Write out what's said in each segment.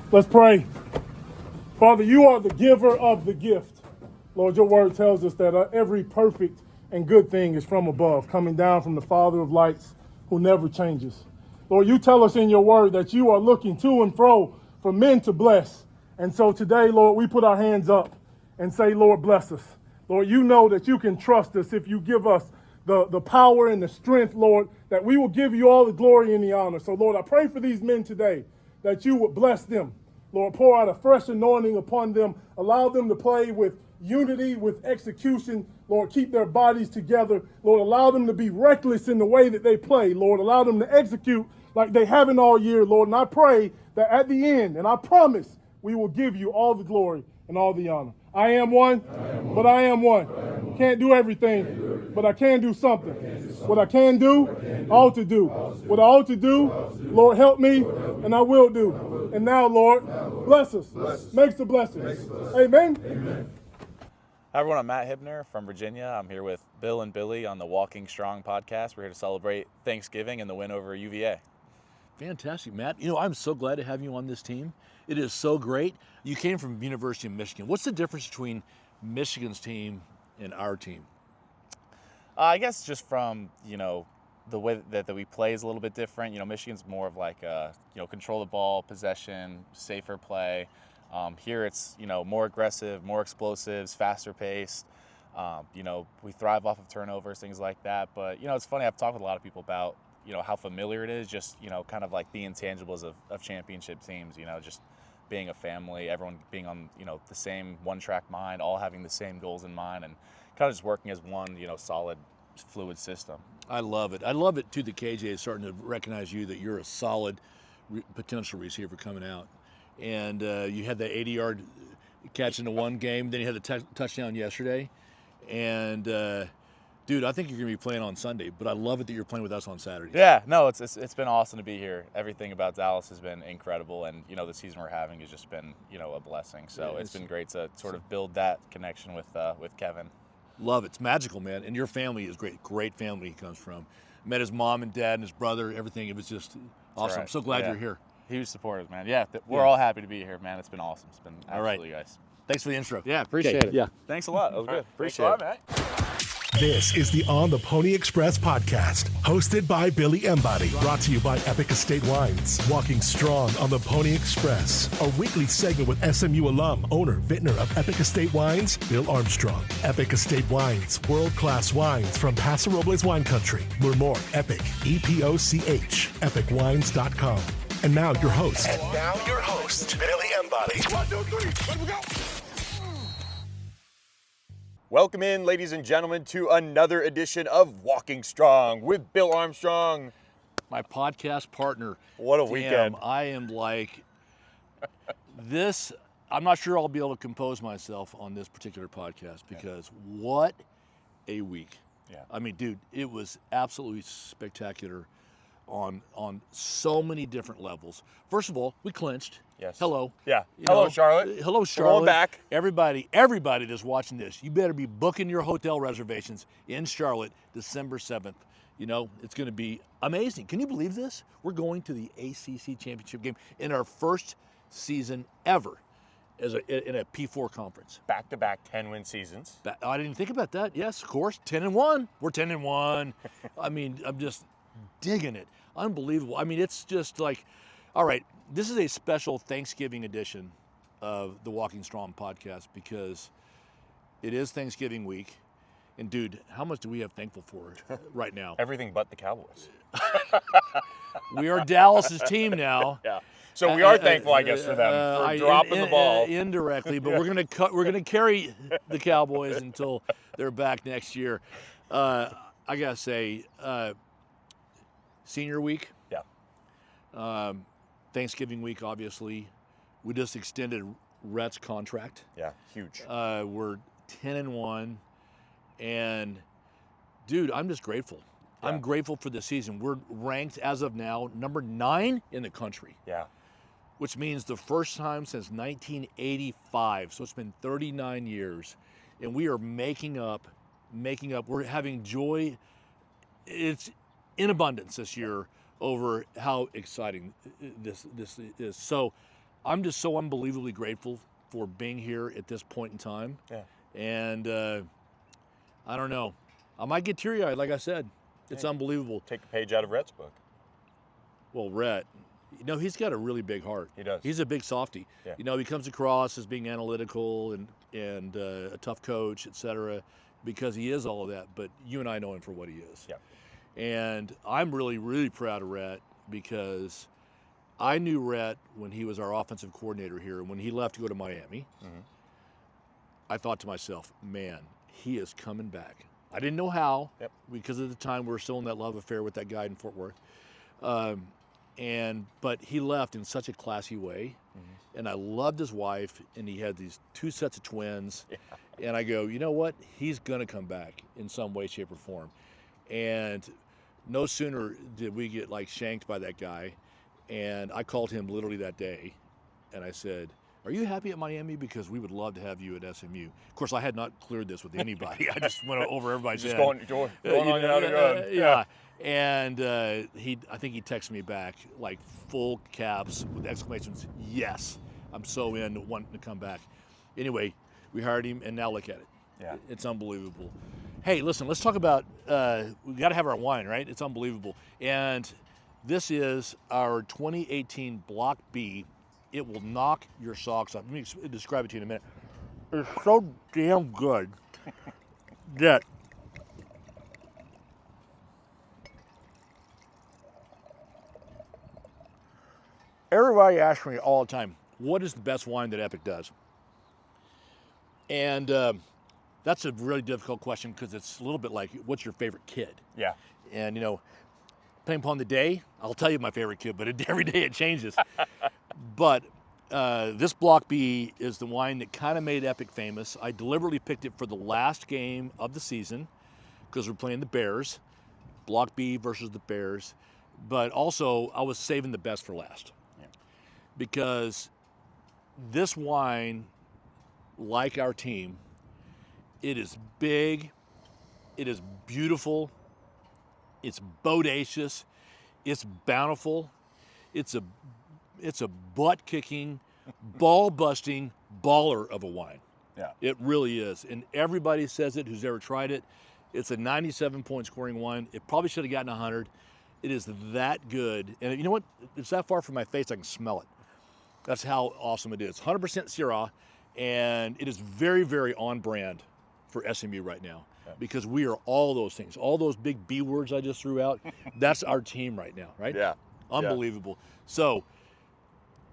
Let's pray. Father, you are the giver of the gift. Lord, your word tells us that every perfect and good thing is from above, coming down from the Father of lights who never changes. Lord, you tell us in your word that you are looking to and fro for men to bless. And so today, Lord, we put our hands up and say, Lord, bless us. Lord, you know that you can trust us if you give us the power and the strength, Lord, that we will give you all the glory and the honor. So, Lord, I pray for these men today that you would bless them. Lord, pour out a fresh anointing upon them. Allow them to play with unity, with execution. Lord, keep their bodies together. Lord, allow them to be reckless in the way that they play. Lord, allow them to execute like they haven't all year, Lord. And I pray that at the end, and I promise, we will give you all the glory and all the honor. I am one, but I am one. Can't do everything, but I can do something. What I can do, I ought to do. What I ought to do, Lord, help me, and I will do. And now, Lord, bless us. Makes the blessings. Amen. Hi everyone, I'm Matt Hibner from Virginia. I'm here with Bill and Billy on the Walking Strong podcast. We're here to celebrate Thanksgiving and the win over UVA. Fantastic, Matt. You know, I'm so glad to have you on this team. It is so great. You came from University of Michigan. What's the difference between Michigan's team and our team? I guess just from, the way that we play is a little bit different. Michigan's more of like, control the ball, possession, safer play. Here it's, more aggressive, more explosives, faster paced. We thrive off of turnovers, things like that. But, it's funny, I've talked with a lot of people about, how familiar it is, just, kind of like the intangibles of championship teams, just being a family, everyone being on, the same one-track mind, all having the same goals in mind, and kind of just working as one, solid, fluid system. I love it. I love it, too, the KJ is starting to recognize you, that you're a solid potential receiver coming out. And you had the 80-yard catch in the one game, then you had the touchdown yesterday. And, dude, I think you're going to be playing on Sunday, but I love it that you're playing with us on Saturday. Yeah, no, it's been awesome to be here. Everything about Dallas has been incredible, and, the season we're having has just been, a blessing. So it's been great to sort of build that connection with Kevin. Love it. It's magical, man. And your family is great. Great family he comes from. Met his mom and dad and his brother, everything. It was just awesome. Right. I'm so glad you're here. Huge supporters, man. Yeah, we're all happy to be here, man. It's been awesome. It's been absolutely nice. Thanks for the intro. Yeah, appreciate it. Yeah. Thanks a lot. That was good. Appreciate it. Matt. This is the On the Pony Express podcast, hosted by Billy Embody, brought to you by Epic Estate Wines. Walking strong on the Pony Express, a weekly segment with SMU alum, owner, vintner of Epic Estate Wines, Bill Armstrong. Epic Estate Wines, world-class wines from Paso Robles wine country. Learn more, Epic, EPOCH, epicwines.com. And now your host. Billy Embody. 1, 2, 3, let we go. Welcome in, ladies and gentlemen, to another edition of Walking Strong with Bill Armstrong. My podcast partner. What a weekend. I am like, this, I'm not sure I'll be able to compose myself on this particular podcast because what a week. Yeah. I mean, dude, it was absolutely spectacular on so many different levels. First of all, we clinched. Yes. Hello. Yeah. Hello, Charlotte. Hello, Charlotte. We're going back. Everybody that's watching this, you better be booking your hotel reservations in Charlotte December 7th. It's going to be amazing. Can you believe this? We're going to the ACC Championship game in our first season ever in a P4 conference. Back-to-back 10-win seasons. I didn't think about that. Yes, of course. 10-1. We're 10-1. I mean, I'm just digging it. Unbelievable. I mean, it's just like, all right, this is a special Thanksgiving edition of the Walking Strong podcast because it is Thanksgiving week. And, dude, how much do we have thankful for right now? Everything but the Cowboys. We are Dallas's team now. Yeah. So we are thankful, I guess, for them for dropping the ball. Indirectly, but we're gonna carry the Cowboys until they're back next year. I gotta say, senior week. Yeah. Thanksgiving week, obviously. We just extended Rhett's contract. Yeah, huge. We're 10-1, and dude, I'm just grateful. Yeah. I'm grateful for the season. We're ranked as of now number 9 in the country. Yeah. Which means the first time since 1985. So it's been 39 years, and we are making up. We're having joy. It's in abundance this year over how exciting this is. So I'm just so unbelievably grateful for being here at this point in time. Yeah. And I don't know. I might get teary-eyed, like I said. It's unbelievable. Take a page out of Rhett's book. Well, Rhett, he's got a really big heart. He does. He's a big softy. Yeah. He comes across as being analytical and a tough coach, etc., because he is all of that. But you and I know him for what he is. Yeah. And I'm really, really proud of Rhett because I knew Rhett when he was our offensive coordinator here. And when he left to go to Miami, I thought to myself, man, he is coming back. I didn't know how, because at the time we were still in that love affair with that guy in Fort Worth. But he left in such a classy way, and I loved his wife, and he had these 2 sets of twins, and I go, you know what? He's gonna come back in some way, shape, or form. And no sooner did we get shanked by that guy, and I called him literally that day, and I said, are you happy at Miami? Because we would love to have you at SMU. Of course, I had not cleared this with anybody. I just went over everybody's Just head. going on and out of God. Yeah. And I think he texted me back full caps with exclamations, yes, I'm so in, wanting to come back. Anyway, we hired him, and now look at it. Yeah. It's unbelievable. Hey, listen, let's talk about, we got to have our wine, right? It's unbelievable. And this is our 2018 Block B. It will knock your socks off. Let me describe it to you in a minute. It's so damn good that everybody asks me all the time, what is the best wine that Epoch does? And that's a really difficult question because it's a little bit like, what's your favorite kid? Yeah. And, depending upon the day, I'll tell you my favorite kid, but every day it changes. But this Block B is the wine that kind of made Epoch famous. I deliberately picked it for the last game of the season because we're playing the Bears. Block B versus the Bears. But also, I was saving the best for last. Yeah. Because this wine, like our team, it is big, it is beautiful, it's bodacious, it's bountiful, it's a butt-kicking, ball-busting baller of a wine. Yeah. It really is. And everybody says it who's ever tried it. It's a 97-point scoring wine. It probably should have gotten 100. It is that good. And you know what? It's that far from my face, I can smell it. That's how awesome it is. 100% Syrah, and it is very, very on brand for SMU right now. Yeah. Because we are all those things. All those big B words I just threw out, that's our team right now, right? Yeah. Unbelievable. Yeah. So,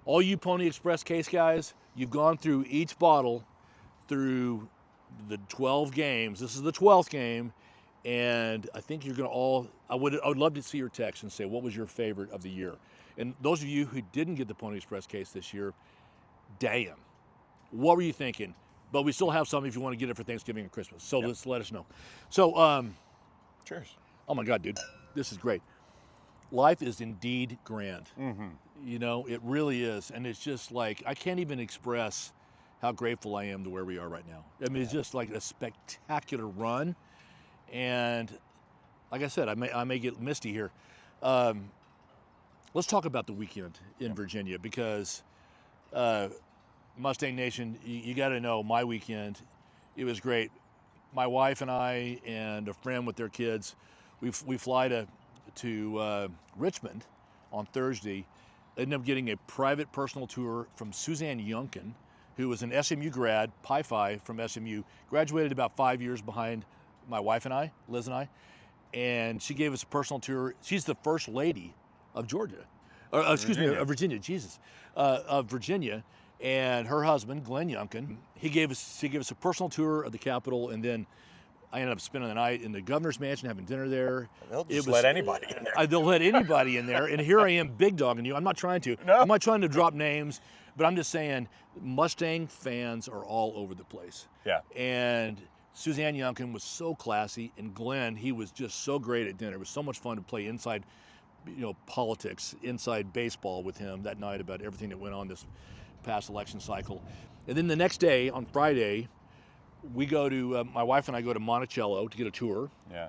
all you Pony Express case guys, you've gone through each bottle through the 12 games. This is the 12th game, and I think you're going to all, I would love to see your text and say, what was your favorite of the year? And those of you who didn't get the Pony Express case this year, damn, what were you thinking? But we still have some if you want to get it for Thanksgiving and Christmas. So let's let us know. So, cheers. Oh my God, dude, this is great. Life is indeed grand. Mm-hmm. It really is. And it's just I can't even express how grateful I am to where we are right now. I mean, it's just a spectacular run. And like I said, I may get misty here. Let's talk about the weekend in Virginia because Mustang Nation, you got to know my weekend. It was great. My wife and I and a friend with their kids, we fly to Richmond on Thursday. Ended up getting a private personal tour from Suzanne Yunkin, who was an SMU grad, Pi Phi from SMU, graduated about 5 years behind my wife and I, Liz and I, and she gave us a personal tour. She's the first lady of Georgia, of Virginia, of Virginia, and her husband, Glenn Yunkin, she gave us a personal tour of the Capitol, and then I ended up spending the night in the governor's mansion, having dinner there. They'll just let anybody in there. They'll let anybody in there. And here I am big dogging you. I'm not trying to. No. I'm not trying to drop names, but I'm just saying Mustang fans are all over the place. Yeah. And Suzanne Yunkin was so classy, and Glenn, he was just so great at dinner. It was so much fun to play inside, politics, inside baseball with him that night about everything that went on this past election cycle. And then the next day, on Friday, we go to, my wife and I go to Monticello to get a tour. Yeah.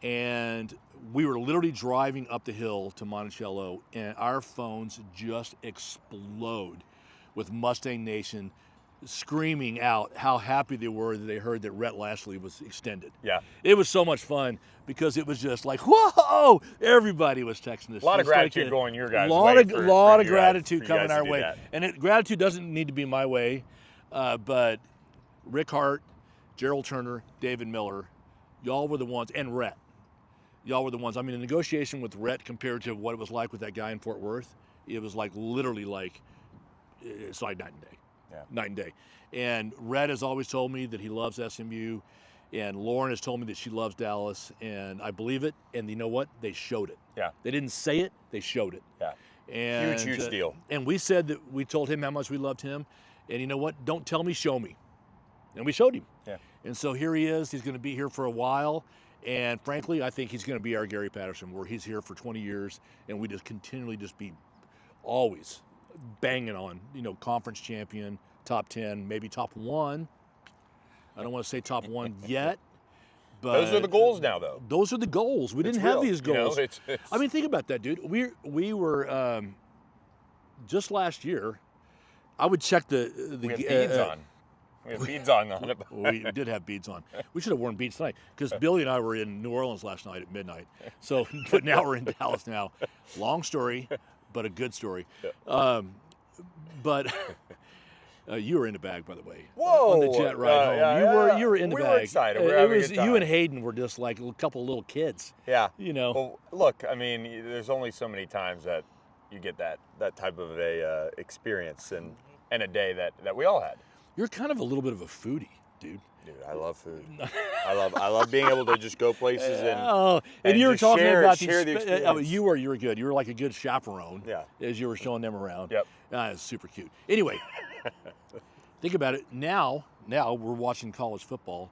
And we were literally driving up the hill to Monticello, and our phones just explode with Mustang Nation screaming out how happy they were that they heard that Rhett Lashley was extended. Yeah. It was so much fun because it was just like, whoa! Everybody was texting us. A lot of Just like gratitude going your guys' lot way. Of, for lot of you guys- gratitude for you coming guys to our do way. that. And gratitude doesn't need to be my way, but Rick Hart, Gerald Turner, David Miller, y'all were the ones, and Rhett. Y'all were the ones. I mean, the negotiation with Rhett compared to what it was like with that guy in Fort Worth, it was like literally like, it's like night and day. Yeah. Night and day. And Rhett has always told me that he loves SMU, and Lauren has told me that she loves Dallas, and I believe it. And you know what? They showed it. Yeah. They didn't say it, they showed it. Yeah. And, Huge deal. And we said that we told him how much we loved him, and you know what? Don't tell me, show me. And we showed him. Yeah. And so here he is. He's going to be here for a while. And frankly, I think he's going to be our Gary Patterson, where he's here for 20 years, and we just continually just be always banging on, conference champion, top 10, maybe top 1. I don't want to say top 1 yet, but Those are the goals now, though. those are the goals. We It's didn't have real, these goals. it's- I mean, think about that, dude. We were just last year. I would check the we have beads on. We have beads on it. we did have beads on. We should have worn beads tonight because Billy and I were in New Orleans last night at midnight. So, but now we're in Dallas now. Long story, but a good story. But you were in the bag, by the way. Whoa! On the jet ride home, yeah. you were in the We bag. were excited. We were It having a was good time. you and Hayden were just like a couple of little kids. Yeah. Well, look, I mean, there's only so many times that you get that type of a experience and a day that we all had. You're kind of a little bit of a foodie, dude. Dude, I love food. I love being able to just go places and and you were just talking share- about share the experience. you were good. You were like a good chaperone. Yeah. As you were showing them around. Yep. It's super cute. Anyway, think about it. Now we're watching college football,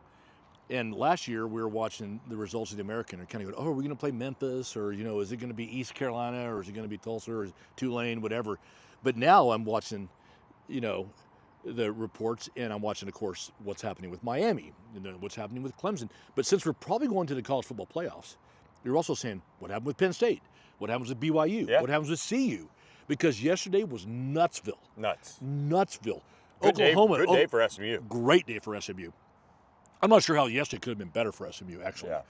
and last year we were watching the results of the American and kind of go, oh, are we going to play Memphis, or is it going to be East Carolina, or is it going to be Tulsa, or Tulane, whatever. But now I'm watching, the reports, and I'm watching, of course, what's happening with Miami and what's happening with Clemson. But since we're probably going to the college football playoffs, you're also saying what happened with Penn State, what happens with BYU, Yeah. what happens with CU, because yesterday was Nutsville. Nutsville. Oklahoma. Good day for SMU. Great day for SMU. I'm not sure how yesterday could have been better for SMU, actually. Yeah.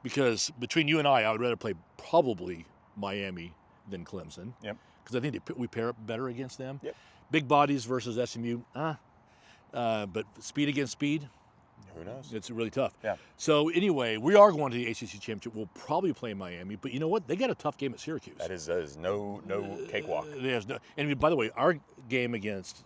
Because between you and I would rather play probably Miami than Clemson. Yep. Because I think we pair up better against them. Yep. Big bodies versus SMU, but speed against speed, Who knows? it's really tough. Yeah. So anyway, we are going to the ACC Championship. We'll probably play Miami, but you know what? They got a tough game at Syracuse. That is no cakewalk. There's no, and by the way, our game against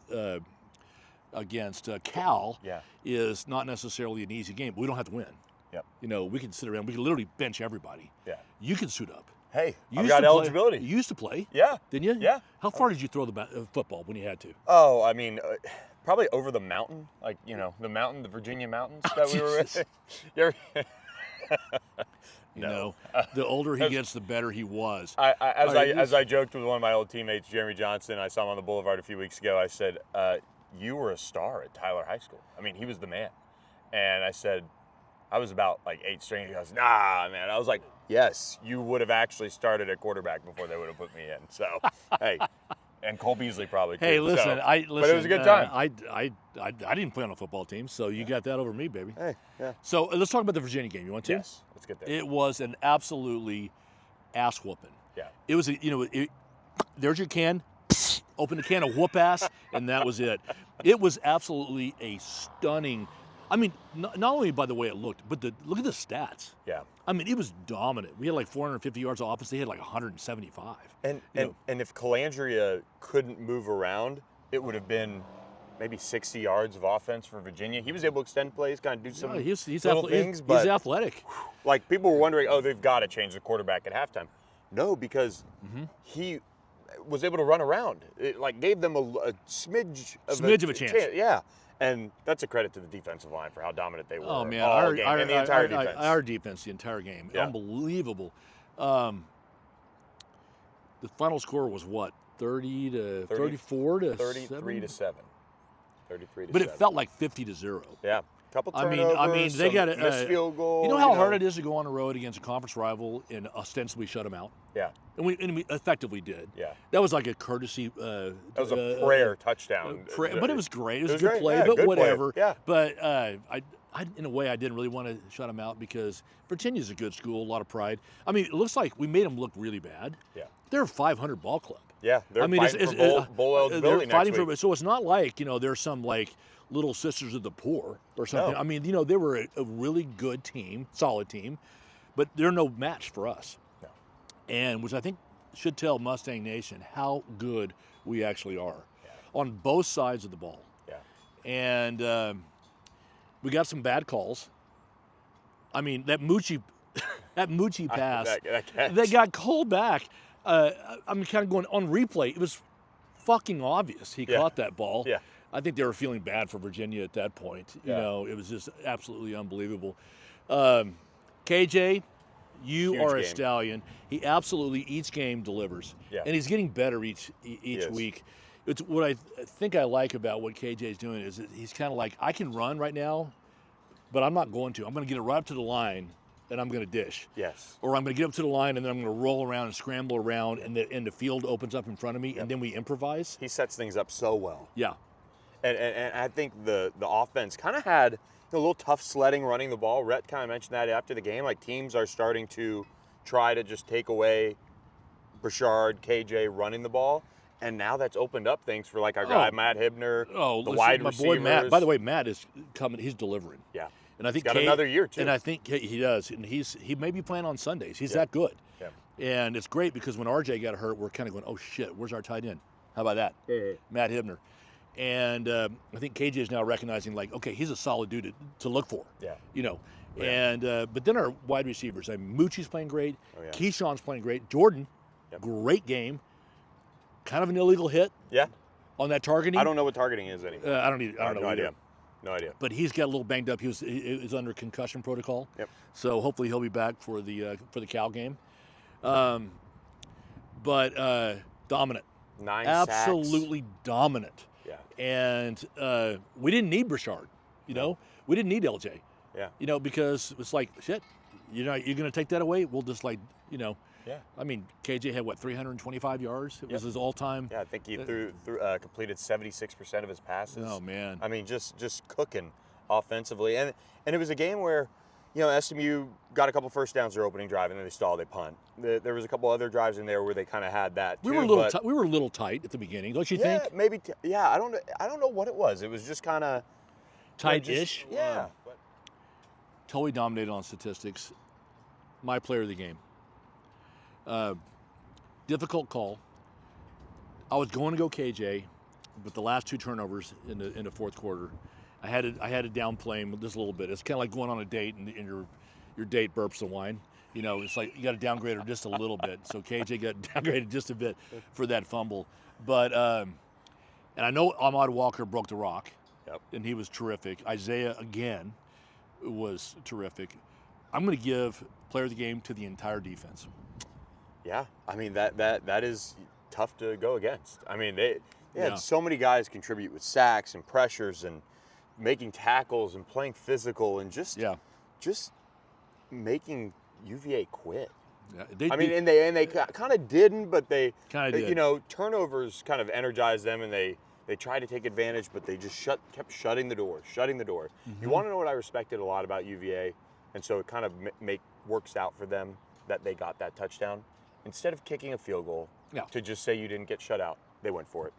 Cal Yeah. is not necessarily an easy game. But we don't have to win. Yep. We can sit around. We can literally bench everybody. Yeah. You can suit up. Hey, You I've used got to play- eligibility. You used to play, Yeah. didn't you? Yeah. How far did you throw the football when you had to? Oh, I mean, probably over the mountain, like the mountain, the Virginia mountains that we were Jesus. with. The older he gets, the better he was. As I joked with one of my old teammates, Jeremy Johnson, I saw him on the boulevard a few weeks ago. I said, "You were a star at Tyler High School. I mean, he was the man." And I said, "I was about like 8th string." He goes, "Nah, man." I was like, "Yes, you would have actually started at quarterback before they would have put me in." So, hey, and Cole Beasley probably too. Hey, listen, so, but it was a good time. I didn't play on a football team, so you got that over me, baby. Hey, yeah. So let's talk about the Virginia game. You want to? Yes, let's get there. It was an absolutely ass whooping. Yeah. It was there's your can, open the can of whoop ass, and that was it. It was absolutely a stunning. I mean, not only by the way it looked, but look at the stats. Yeah. I mean, it was dominant. We had like 450 yards of offense. They had like 175. And if Calandria couldn't move around, it would have been maybe 60 yards of offense for Virginia. He was able to extend plays, kind of do some He's little things, but he's athletic. like people were wondering, oh, they've got to change the quarterback at halftime. No, because he was able to run around. It like gave them a smidge of a chance. Yeah. And that's a credit to the defensive line for how dominant they were. Oh man, all game, and the entire defense. Our defense, the entire game, Yeah. unbelievable. The final score was what, 30 to 34 to 33 to 7? 7. 33 to But 7. it felt like 50 to 0. Yeah, couple I turnovers. mean, they got a missed field goal. You know how hard it is to go on the road against a conference rival and ostensibly shut them out? Yeah. And we effectively did. Yeah. that was like a courtesy. That was a prayer touchdown. But it was great. It was a good great. play, Yeah, but good play. whatever. Yeah. But I, in a way, I didn't really want to shut them out because Virginia's a good school, a lot of pride. I mean, it looks like we made them look really bad. Yeah. They're a 500 ball club. Yeah, they're I mean, fighting for bowl eligibility they're fighting next week. so it's not like there's some like Little Sisters of the Poor or something. No. I mean, they were a really good team, solid team, but they're no match for us. No. And which I think should tell Mustang Nation how good we actually are Yeah. on both sides of the ball. Yeah. And we got some bad calls. I mean, that Moochie pass that got called back. I'm kind of going on replay. It was fucking obvious he caught that ball. Yeah. I think they were feeling bad for Virginia at that point. Yeah. It was just absolutely unbelievable. KJ, you Huge are a game. stallion. He absolutely each game delivers, Yeah. and he's getting better each is. week. It's what I think I like about what KJ is doing is that he's kind of like, I can run right now, but I'm not going to. I'm going to get it right up to the line, and I'm going to dish. Yes. Or I'm going to get up to the line, and then I'm going to roll around and scramble around, and the field opens up in front of me, and then we improvise. He sets things up so well. Yeah. And I think the offense kind of had a little tough sledding running the ball. Rhett kind of mentioned that after the game. Like, teams are starting to try to just take away Burchard, KJ running the ball. And now that's opened up things for, like, our guy, Matt Hibner, the wide my receivers. boy Matt. By the way, Matt is coming. He's delivering. Yeah. And I think He's got another year, too. And I think he does. And he may be playing on Sundays. He's that good. Yeah. And it's great because when RJ got hurt, we're kind of going, oh, shit, where's our tight end? How about that? Matt Hibner. And I think KJ is now recognizing, like, okay, he's a solid dude to look for. Yeah. Yeah. And but then our wide receivers, Moochie's playing great. Oh, yeah. Keyshawn's playing great. Jordan, great game. Kind of an illegal hit. Yeah. On that targeting. I don't know what targeting is anymore. I don't know no either. idea. No idea. But he's got a little banged up. He was under concussion protocol. Yep. So hopefully he'll be back for the Cal game. But dominant. 9 Absolutely dominant. Yeah. And we didn't need Burchard. We didn't need LJ. Yeah. Because it's like, shit, you're going to take that away? We'll just Yeah. I mean, KJ had, 325 yards? It was his all-time. Yeah, I think he completed 76% of his passes. Oh, man. I mean, just cooking offensively. And it was a game where, SMU got a couple first downs their opening drive, and then they stalled, they punt. There was a couple other drives in there where they kind of had that, too. We were a little tight at the beginning, don't you think? Maybe. I don't know what it was. It was just kind of tight-ish? Yeah. Totally dominated on statistics. My player of the game. Difficult call. I was going to go KJ, but the last 2 turnovers in the fourth quarter, I had to downplay him just a little bit. It's kind of like going on a date and your date burps the wine. It's like you got to downgrade her just a little bit. So KJ got downgraded just a bit for that fumble. But and I know Ahmad Walker broke the rock, and he was terrific. Isaiah again was terrific. I'm going to give player of the game to the entire defense. Yeah, I mean that is tough to go against. I mean they had so many guys contribute with sacks and pressures and making tackles and playing physical and just making UVA quit. Yeah, they kind of didn't, but they did. Turnovers kind of energized them, and they tried to take advantage, but they just kept shutting the door. Mm-hmm. You want to know what I respected a lot about UVA, and so it kind of works out for them that they got that touchdown. Instead of kicking a field goal to just say you didn't get shut out, they went for it,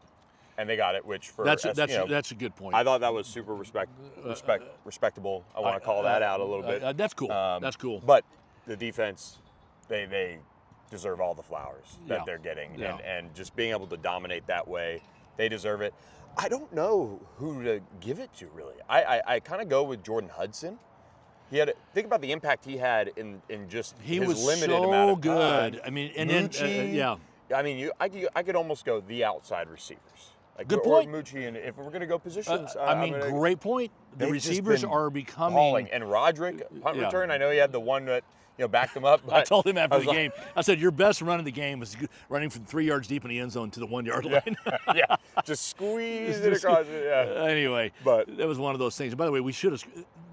and they got it. Which for that's a good point. I thought that was super respectable. I want to call that out a little bit. That's cool. That's cool. But the defense, they deserve all the flowers that they're getting, and just being able to dominate that way, they deserve it. I don't know who to give it to really. I kind of go with Jordan Hudson. Think about the impact he had in just his limited amount of time. Good. I mean, and Moochie, I mean, I could almost go the outside receivers. Good point. Or Moochie, and if we're going to go positions, great point. The receivers are becoming balling. And Roderick, punt return. I know he had the one that backed him up. But I told him after the game, I said, your best run of the game was running from 3 yards deep in the end zone to the 1 yard line. Just squeeze it across. Yeah. Anyway, but that was one of those things. By the way, we should have.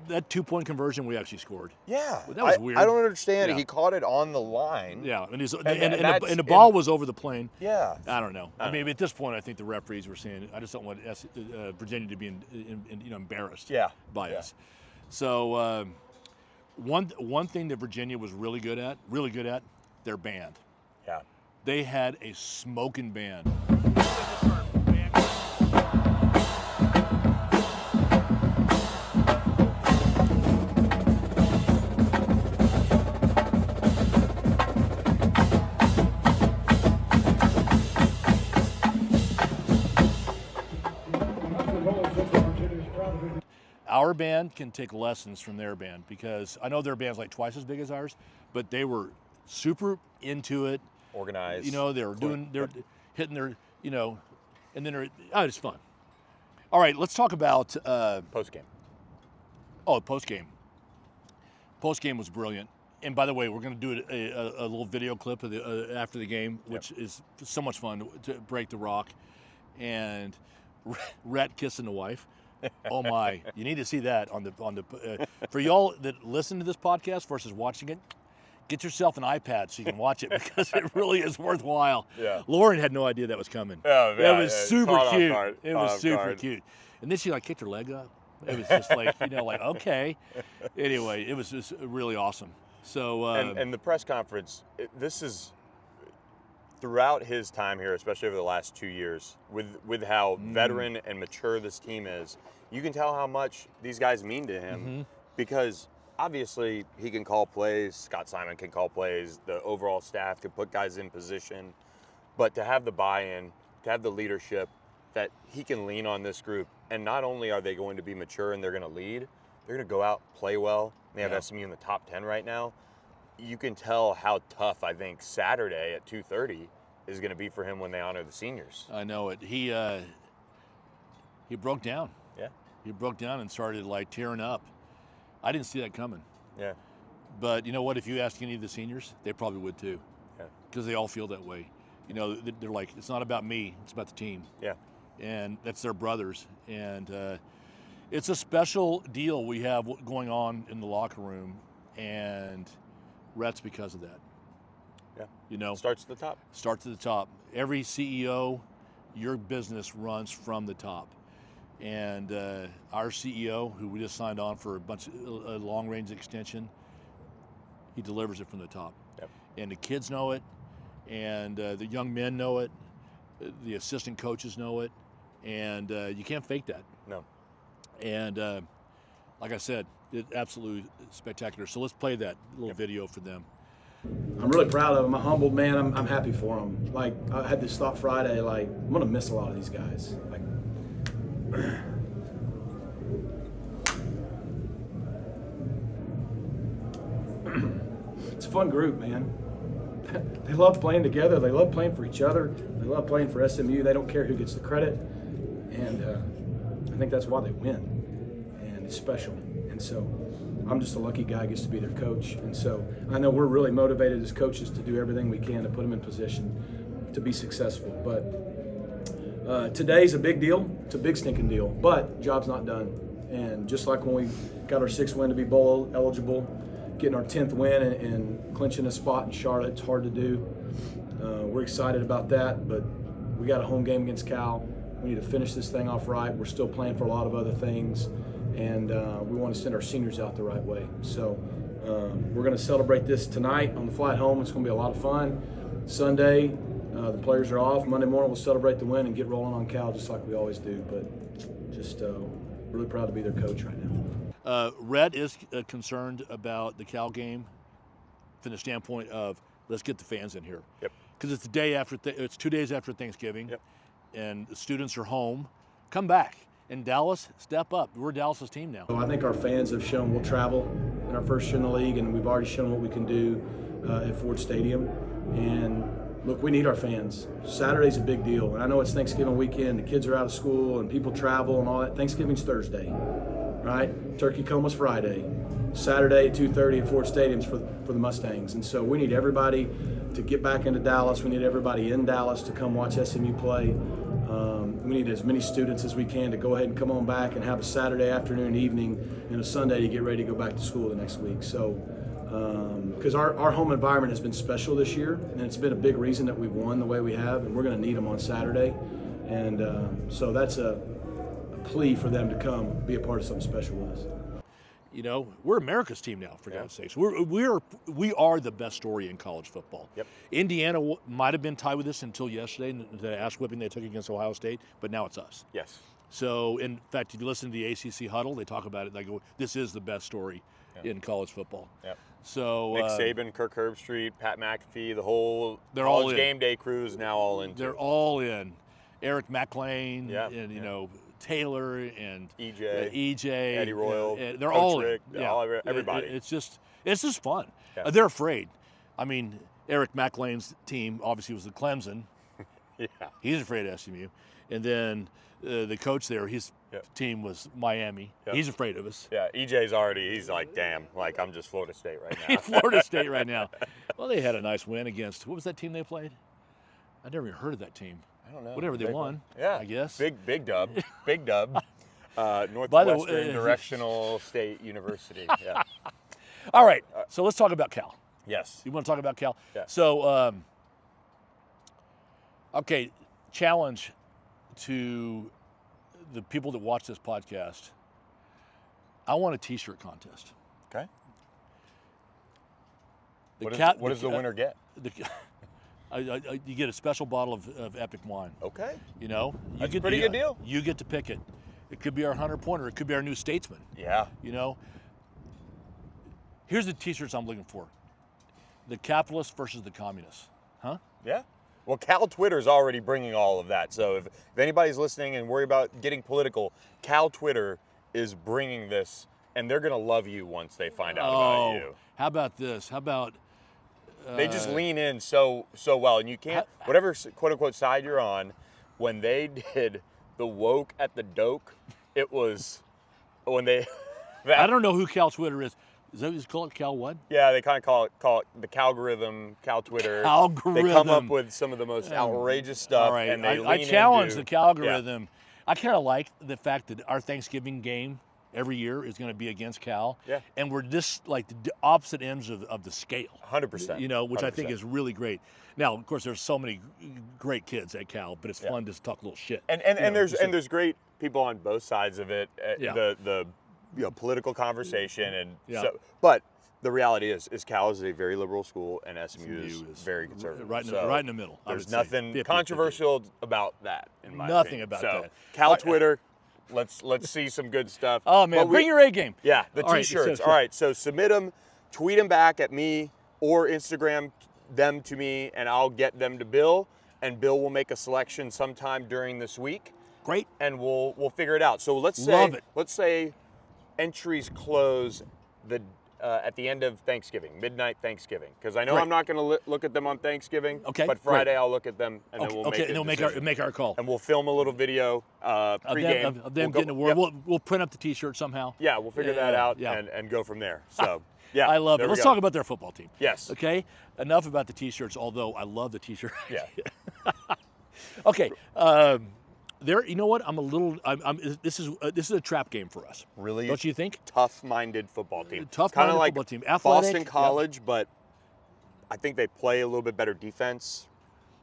that 2-point conversion we actually scored. Yeah, Well, that was weird. I don't understand. Yeah. He caught it on the line. Yeah, and, that's- the ball was over the plane. Yeah. I don't know. I mean, at this point, I think the referees were saying, I just don't want Virginia to be embarrassed by us. So one thing that Virginia was really good at, their band. Yeah. They had a smoking band. Our band can take lessons from their band because I know their band's like twice as big as ours, but they were super into it. Organized. You know, they're hitting their, you know, and then it's fun. All right, let's talk about Post game. Oh, post game. Post game was brilliant. And by the way, we're going to do a little video clip of after the game, which is so much fun to break the rock. And Rhett kissing the wife. Oh my! You need to see that on the for y'all that listen to this podcast versus watching it. Get yourself an iPad so you can watch it because it really is worthwhile. Yeah. Lauren had no idea that was coming. Yeah, That was super caught off cute. guard. It Caught was off super guard. cute. And then she like kicked her leg up. It was just like, you know, like, okay. Anyway, it was just really awesome. So And the press conference, this is throughout his time here, especially over the last 2 years, with how veteran and mature this team is, you can tell how much these guys mean to him because obviously he can call plays, Scott Simon can call plays, the overall staff can put guys in position, but to have the buy-in, to have the leadership that he can lean on this group, and not only are they going to be mature and they're going to lead, they're going to go out, play well. They have SMU in the top 10 right now. You can tell how tough I think Saturday at 2:30 is going to be for him when they honor the seniors. I know it. He broke down. Yeah. He broke down and started like tearing up. I didn't see that coming. Yeah. But you know what? If you ask any of the seniors, they probably would too. Yeah. Because they all feel that way. You know, they're like, it's not about me, it's about the team. Yeah. And that's their brothers. And it's a special deal we have going on in the locker room, and Rhett's because of that. Yeah. You know, Starts at the top. starts at the top. Every CEO, your business runs from the top. And our CEO, who we just signed on for a long-range extension, he delivers it from the top. Yep. And the kids know it, and the young men know it, the assistant coaches know it, and you can't fake that. No. And like I said, it's absolutely spectacular. So let's play that little video for them. I'm really proud of them. I'm humbled, man. I'm happy for them. Like, I had this thought Friday, like, I'm going to miss a lot of these guys. Like, it's a fun group, man. They love playing together. They love playing for each other. They love playing for SMU. They don't care who gets the credit. And I think that's why they win. And it's special. And so I'm just a lucky guy who gets to be their coach. And so I know we're really motivated as coaches to do everything we can to put them in position to be successful. But today's a big deal. It's a big stinking deal. But job's not done. And just like when we got our 6th win to be bowl eligible, getting our 10th win and clinching a spot in Charlotte, it's hard to do. We're excited about that, but we got a home game against Cal. We need to finish this thing off right. We're still playing for a lot of other things, and we want to send our seniors out the right way. So we're going to celebrate this tonight on the flight home. It's going to be a lot of fun. Sunday, the players are off. Monday morning, we'll celebrate the win and get rolling on Cal just like we always do. But just really proud to be their coach right now. Rhett is concerned about the Cal game from the standpoint of let's get the fans in here. Yep. Because it's the day after, it's 2 days after Thanksgiving, Yep. and the students are home. Come back. And Dallas, step up. We're Dallas's team now. So I think our fans have shown we'll travel in our first year in the league, and we've already shown what we can do at Ford Stadium. And look, we need our fans. Saturday's a big deal, and I know it's Thanksgiving weekend. The kids are out of school, and people travel and all that. Thanksgiving's Thursday, right? Turkey coma's Friday. Saturday at 2:30 at Ford Stadium's for the Mustangs. And so we need everybody to get back into Dallas. We need everybody in Dallas to come watch SMU play. We need as many students as we can to go ahead and come on back and have a Saturday afternoon, evening, and a Sunday to get ready to go back to school the next week. So, because our home environment has been special this year, and it's been a big reason that we've won the way we have, and we're going to need them on Saturday. And so that's a plea for them to come be a part of something special with us. You know, we're America's team now, for God's sakes. We are the best story in college football. Yep. Indiana might have been tied with us until yesterday, the ass whipping they took against Ohio State, but now it's us. Yes. So, in fact, if you listen to the ACC huddle, they talk about it. They go, "This is the best story in college football." Yep. So Nick Saban, Kirk Herbstreit, Pat McAfee, the whole They're all college in. game day crew is now all in. they're all in. Eric McLean, Yeah, and you yeah. know Taylor and EJ, Eddie Royal, they're Coach all Rick, in. everybody. It's just fun. Yeah. They're afraid. I mean, Eric McLean's team obviously was the Clemson. Yeah. He's afraid of SMU, and then the coach there, his Yep. team was Miami. Yep. He's afraid of us. Yeah, he's like, damn, like I'm just Florida State right now. Florida State right now. Well, they had a nice win against, what was that team they played? I never even heard of that team. I don't know. Whatever they won. Yeah. I guess. Big dub. Big dub. By Northwestern the way, Directional State University. Yeah. All right. So let's talk about Cal. Yes. You want to talk about Cal? Yeah. So, okay, challenge to the people that watch this podcast. I want a T-shirt contest. Okay. The What does the winner get? You get a special bottle of Epoch wine. Okay. You know, That's a pretty good deal. You get to pick it. It could be our 100-pointer. It could be our new Statesman. Yeah. You know, here's the T-shirts I'm looking for: the capitalists versus the communists. Huh? Yeah. Well, Cal Twitter's already bringing all of that. So if anybody's listening and worry about getting political, Cal Twitter is bringing this, and they're going to love you once they find out about you. How about this? How about They just lean in so well, and you can't, whatever quote unquote side you're on, when they did the woke at the doke, it was when they. I don't know who Cal Twitter is. Is that what you call it? Cal what? Yeah, they kind of call it the Calgorithm, Cal Twitter. Calgorithm. They come up with some of the most outrageous stuff, All right, and they I lean challenge into, the Calgorithm. Yeah. I kind of like the fact that our Thanksgiving game every year is going to be against Cal. Yeah. And we're just like the opposite ends of the scale. 100%. You know, which 100%. I think is really great. Now, of course, there's so many great kids at Cal, but it's fun to talk a little shit. And there's great people on both sides of it. The political conversation and so, but the reality is Cal is a very liberal school and SMU is very conservative. Right in the middle. There's nothing controversial about that in my Nothing opinion. about so, that. Cal Twitter, let's see some good stuff. Oh man, bring your A game. Yeah, the T-shirts. All right, so submit them, tweet them back at me or Instagram them to me, and I'll get them to Bill, and Bill will make a selection sometime during this week. Great. And we'll figure it out. So let's say entries close at the end of Thanksgiving, midnight Thanksgiving, because I know I'm not going to look at them on Thanksgiving. Okay. But Friday I'll look at them, and then we'll make our call. And we'll film a little video pregame. Of them getting a word. We'll print up the T-shirt somehow. Yeah, we'll figure that out and go from there. So yeah, I love it. Let's talk about their football team. Yes. Okay. Enough about the T-shirts. Although I love the T-shirt. Yeah. Okay. You know what? This is a trap game for us. Really? Don't you think? Tough-minded football team. Tough-minded like football team. Athletic. Boston College, but I think they play a little bit better defense.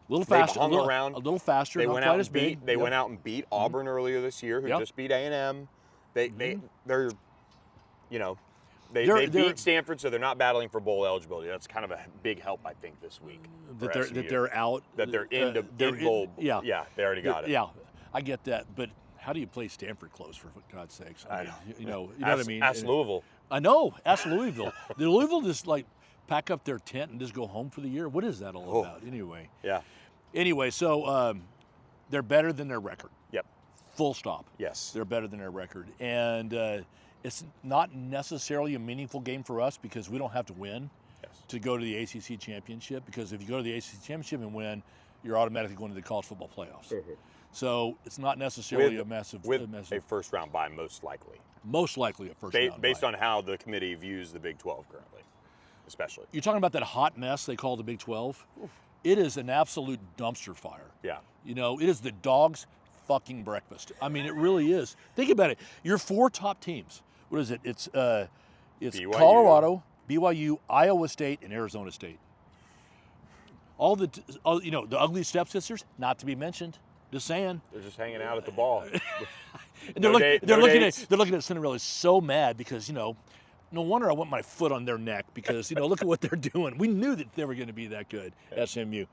A little faster. Hung around. A little faster. They not went quite out as and beat. big. They went out and beat Auburn earlier this year, who just beat A&M. They beat Stanford, so they're not battling for bowl eligibility. That's kind of a big help, I think, this week. That they're out. That they're in bowl. Yeah. Yeah, they already got it. Yeah, I get that, but how do you play Stanford close, for God's sakes? I know. You know what I mean? Ask Louisville. I know. Ask Louisville. Did Louisville just like pack up their tent and just go home for the year? What is that all about anyway? Yeah. Anyway, so they're better than their record. Yep. Full stop. Yes. They're better than their record. And it's not necessarily a meaningful game for us because we don't have to win to go to the ACC Championship, because if you go to the ACC Championship and win, you're automatically going to the college football playoffs. Mm-hmm. So it's not necessarily a massive a first round bye, most likely. Most likely a first round based bye. on how the committee views the Big 12 currently, especially. You're talking about that hot mess they call the Big 12. It is an absolute dumpster fire. Yeah. You know, it is the dog's fucking breakfast. I mean, it really is. Think about it. Your 4 top teams. What is it? It's BYU. Colorado, BYU, Iowa State, and Arizona State. All the ugly stepsisters, not to be mentioned. Just saying. They're just hanging out at the ball. And they're No looking dates. at Cinderella so mad because no wonder I want my foot on their neck because look at what they're doing. We knew that they were going to be that good, SMU.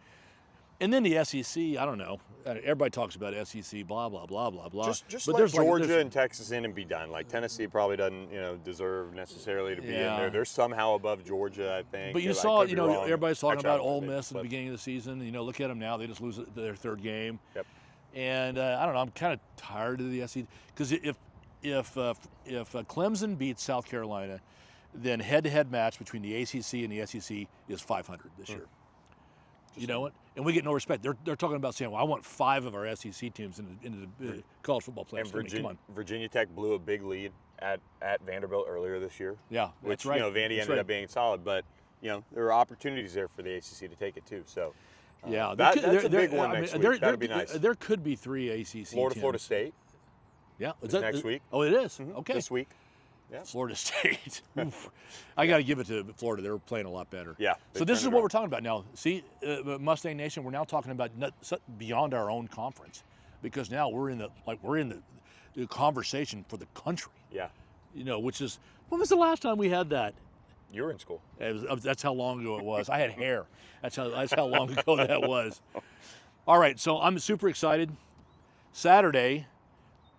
And then the SEC, I don't know. Everybody talks about SEC, blah blah blah blah blah. Just but let there's Georgia and Texas in and be done. Like Tennessee probably doesn't deserve necessarily to be in there. They're somehow above Georgia, I think. But you I saw, could be wrong. everybody's talking Actually, about I Ole don't know, Miss at the beginning of the season. Look at them now; they just lose their 3rd game. Yep. And I don't know. I'm kind of tired of the SEC because if Clemson beats South Carolina, then head-to-head match between the ACC and the SEC is 500 this year. You know what? And we get no respect. They're talking about saying, "Well, I want 5 of our SEC teams into the college football playoffs." And Come on. Virginia Tech blew a big lead at Vanderbilt earlier this year. Yeah, which that's right. Vandy That's ended right. up being solid, but there are opportunities there for the ACC to take it too. So Yeah, that's a big one next week. That'd be nice. There could be 3 ACC Florida teams. State. Yeah, Is next week. Oh, it is? Okay. This week. Yeah. Florida State. Oof. I got to give it to Florida. They're playing a lot better. Yeah. So this is what we're talking about now. See, Mustang Nation, we're now talking about beyond our own conference because now we're in the conversation for the country. Yeah. Which is, when was the last time we had that? You were in school. That's how long ago it was. I had hair. That's how long ago that was. All right, so I'm super excited. Saturday,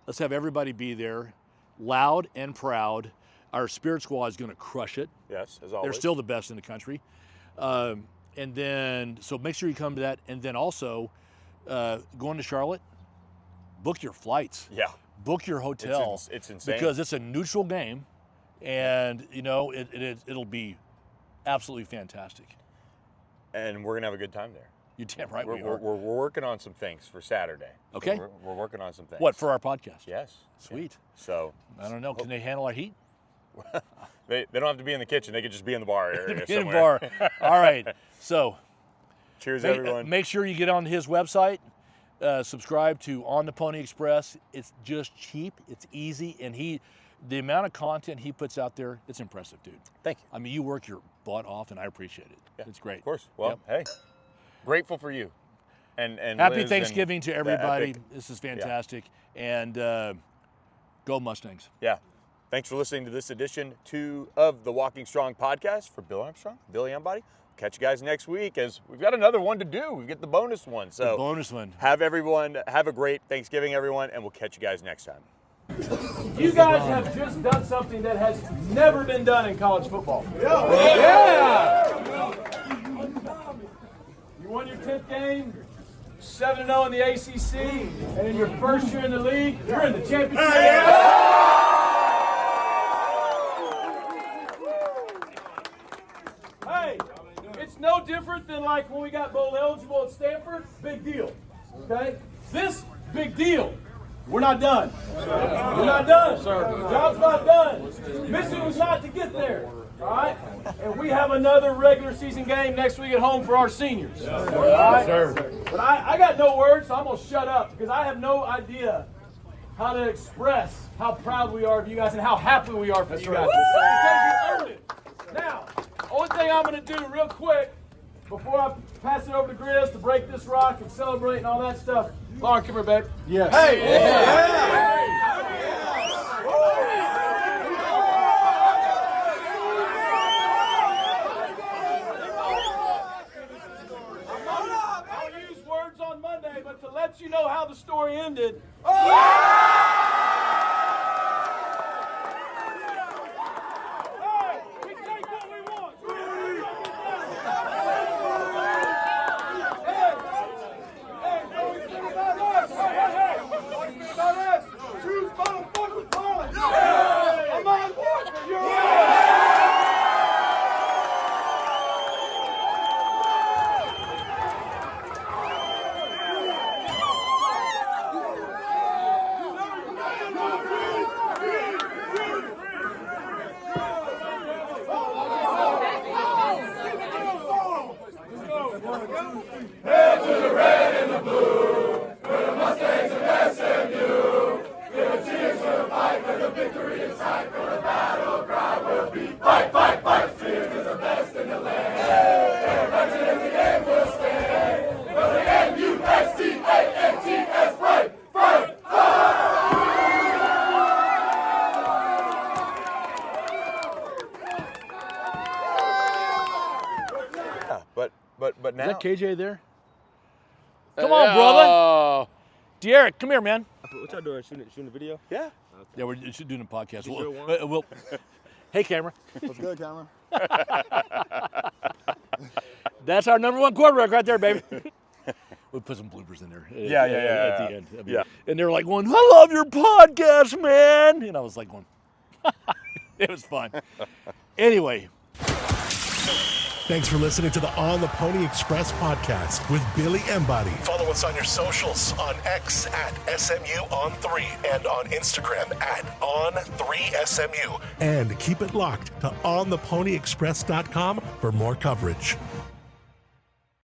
let's have everybody be there, loud and proud. Our Spirit Squad is going to crush it. Yes, as always. They're still the best in the country. And then, so make sure you come to that. And then also, going to Charlotte, book your flights. Yeah. Book your hotel. It's insane. Because it's a neutral game, and it'll be absolutely fantastic. And we're gonna have a good time there. You're damn right We're we are. working on some things for Saturday. Okay. So we're working on some things. What, for our podcast? Yes. Sweet. So I don't know. Can they handle our heat? they don't have to be in the kitchen. They could just be in the bar area In the somewhere. bar. All right. So Cheers, everyone. make sure you get on his website. Subscribe to On the Pony Express. It's just cheap. It's easy, and the amount of content he puts out there, it's impressive, dude. Thank you. I mean, you work your butt off, and I appreciate it. Yeah, It's great. Of course. Well, hey, grateful for you. And Happy Liz Thanksgiving and to the everybody. Epic. This is fantastic. And go Mustangs. Yeah. Thanks for listening to this edition of the Walking Strong podcast for Bill Armstrong, Billy Embody. Catch you guys next week as we've got another one to do. We've got the bonus one. So The bonus one. have a great Thanksgiving, everyone, and we'll catch you guys next time. You guys have just done something that has never been done in college football. Yeah! You won your 10th game, 7-0 in the ACC, and in your first year in the league, you're in the championship. Hey, it's no different than like when we got bowl eligible at Stanford. Big deal. Okay? This, big deal. We're not done. We're not done. Job's not done. Mission was not to get there. All right? And we have another regular season game next week at home for our seniors. All right? But I got no words, so I'm going to shut up because I have no idea how to express how proud we are of you guys and how happy we are for you guys. Because you earned it. Now, only thing I'm going to do real quick before I pass it over to Grizz to break this rock and celebrate and all that stuff. Lauren, come here, babe. Yes. Hey! I'll use words on Monday, but to let you know how the story ended. We take what we want. Choose motherfuckers, Collins. I'm on board for you. Head to the red and the blue, where the Mustangs are best. But now. Is that KJ there? Come on, brother. Derek, come here, man. What y'all doing? Shooting the video? Yeah. Yeah, we're doing a podcast. You sure We'll, hey, camera. What's good, camera? That's our number one quarterback right there, baby. We'll put some bloopers in there. Yeah. At the end. I mean, Yeah. And they were like going, I love your podcast, man. And I was like going, it was fun. Anyway. Thanks for listening to the On the Pony Express podcast with Billy Embody. Follow us on your socials on X at SMU-on3 and on Instagram at On3SMU. And keep it locked to OnThePonyExpress.com for more coverage.